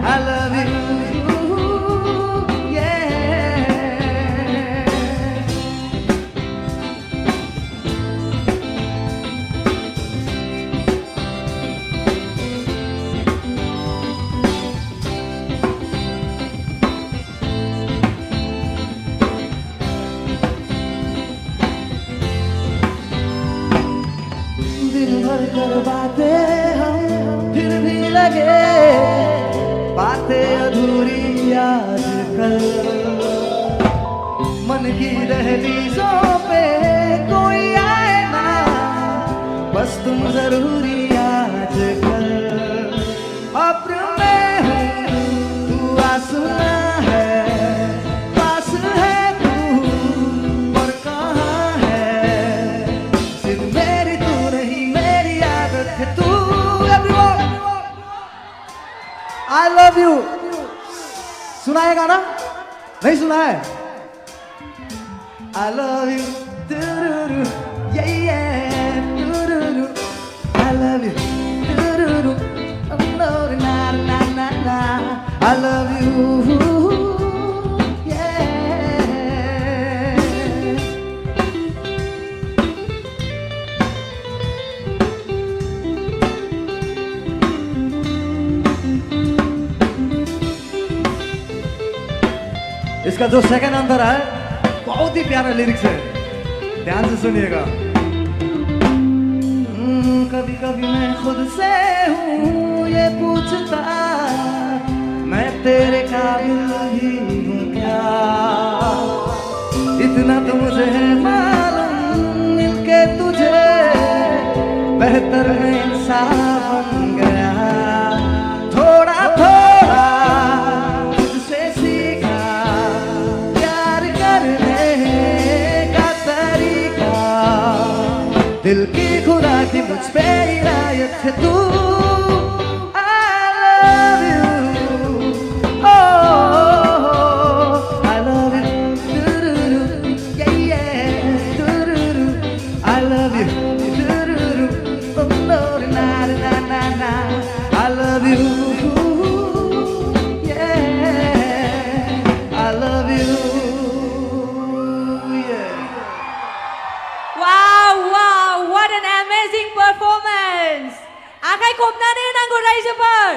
I love you. दिन भर कर बातें हम फिर भी लगे बातें अधूरी आजकल मन की दहलीजों पे कोई आए ना बस तुम जरूरी आजकल अब्र में हूँ तू आसमां I love you. सुना है गाना? नहीं सुना है? I love you. Do-do-do. Yeah, yeah. Do-do-do. I love you. Do-do-do. Oh, no, na, na, na, na. I love you. इसका जो सेकंड अंतर है बहुत ही प्यारा लिरिक्स है, ध्यान से सुनिएगा। कभी कभी मैं खुद से हूँ ये पूछता मैं तेरे काबिल ही हूँ क्या, इतना तो मुझे है मालूम मिलके तुझे बेहतर मैं इंसान बन गया, थोड़ा थोड़ा दिल की खुदा की मुझ पे इनायत है तू। I love you, oh, I love you, do-do-do, yeah, yeah, do-do-do, I love you, do-do-do, oh, no, na, na, na, na, I love you, yeah, I love you, yeah. Wow, wow, what an amazing performance! Akay kumna na yun ang Guraiza Par!